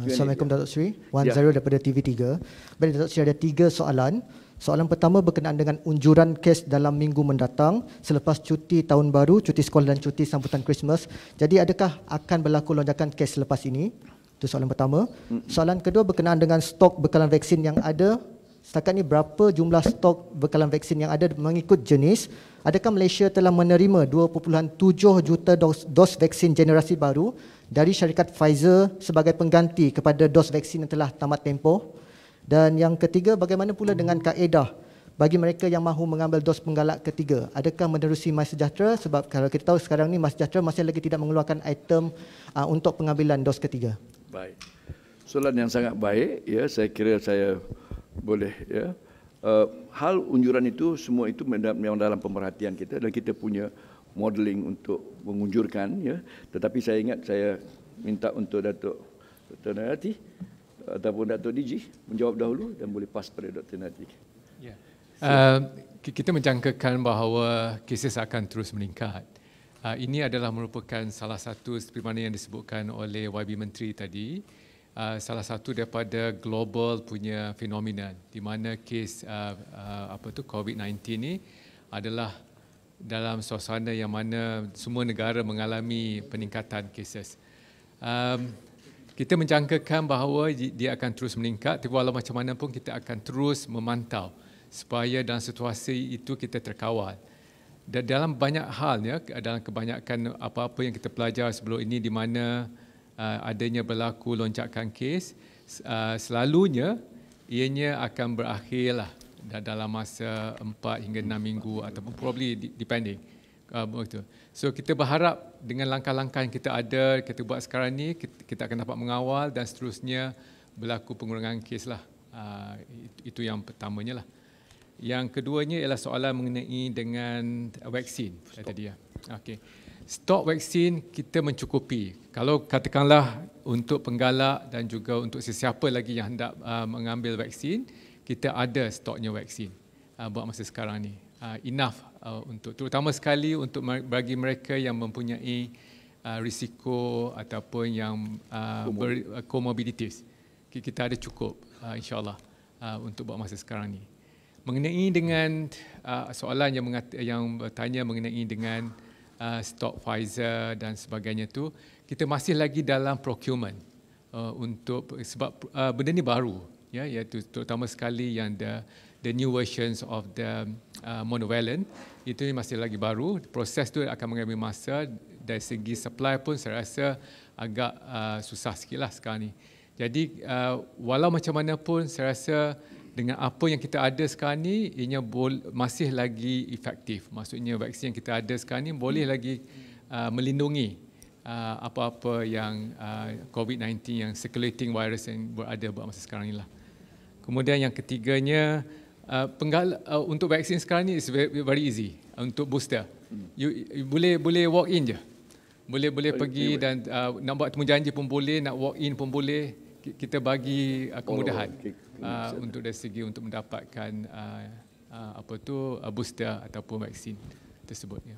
Assalamualaikum Datuk Seri. Wan Zarul daripada TV3. Baik Datuk Seri, ada 3 soalan. Soalan pertama berkenaan dengan unjuran kes dalam minggu mendatang selepas cuti tahun baru, cuti sekolah dan cuti sambutan Christmas. Jadi adakah akan berlaku lonjakan kes selepas ini? Itu soalan pertama. Soalan kedua berkenaan dengan stok bekalan vaksin yang ada. Setakat ini berapa jumlah stok bekalan vaksin yang ada mengikut jenis? Adakah Malaysia telah menerima 2.7 juta dos vaksin generasi baru dari syarikat Pfizer sebagai pengganti kepada dos vaksin yang telah tamat tempoh? Dan yang ketiga, bagaimana pula dengan kaedah bagi mereka yang mahu mengambil dos penggalak ketiga? Adakah menerusi MySejahtera? Sebab kalau kita tahu sekarang ni MySejahtera masih lagi tidak mengeluarkan item untuk pengambilan dos ketiga. Baik. Soalan yang sangat baik, ya, saya kira saya boleh, ya. Hal unjuran itu semua itu memang dalam pemerhatian kita dan kita punya modeling untuk mengunjurkan, ya. Tetapi saya ingat saya minta untuk Datuk Dr. Narati ataupun Datuk DG menjawab dahulu dan boleh pas pada Dr. Narati. Ya. Kita menjangkakan bahawa kes akan terus meningkat. Ini adalah merupakan salah satu seperti mana yang disebutkan oleh YB Menteri tadi, salah satu daripada global punya fenomena di mana kes COVID-19 ini adalah dalam suasana yang mana semua negara mengalami peningkatan kes. Kita menjangkakan bahawa dia akan terus meningkat, tapi walau macam mana pun kita akan terus memantau supaya dalam situasi itu kita terkawal. Dan dalam banyak hal, ya, dalam kebanyakan apa-apa yang kita pelajar sebelum ini di mana adanya berlaku lonjakan kes, selalunya ianya akan berakhirlah dalam masa 4 hingga 6 minggu ataupun probably depending. So kita berharap dengan langkah-langkah yang kita ada, kita buat sekarang ni, kita akan dapat mengawal dan seterusnya berlaku pengurangan kes lah. Itu yang pertamanya lah. Yang keduanya ialah soalan mengenai dengan vaksin tadi, ya. Okey. Stok vaksin kita mencukupi. Kalau katakanlah untuk penggalak dan juga untuk sesiapa lagi yang hendak mengambil vaksin, kita ada stoknya vaksin buat masa sekarang ni. Enough untuk terutama sekali untuk bagi mereka yang mempunyai risiko ataupun yang comorbidities. Kita ada cukup insya-Allah untuk buat masa sekarang ni. Mengenai dengan soalan yang bertanya mengenai dengan stok Pfizer dan sebagainya tu, kita masih lagi dalam procurement untuk sebab benda ni baru, ya, iaitu terutama sekali yang the new versions of the monovalent itu masih lagi baru. Proses tu akan mengambil masa. Dari segi supply pun saya rasa agak susah sikitlah sekarang ni. Jadi walau macam mana pun saya rasa dengan apa yang kita ada sekarang ni, ianya masih lagi efektif. Maksudnya vaksin yang kita ada sekarang ni boleh lagi melindungi apa-apa yang COVID-19 yang circulating virus yang berada buat masa sekarang ni lah. Kemudian yang ketiganya, untuk vaksin sekarang ni is very easy. Untuk booster, you boleh walk in je. Boleh pergi dan nak buat temujanji pun boleh, nak walk in pun boleh. Kita bagi kemudahan untuk dari segi untuk mendapatkan booster ataupun vaksin tersebut. Ya.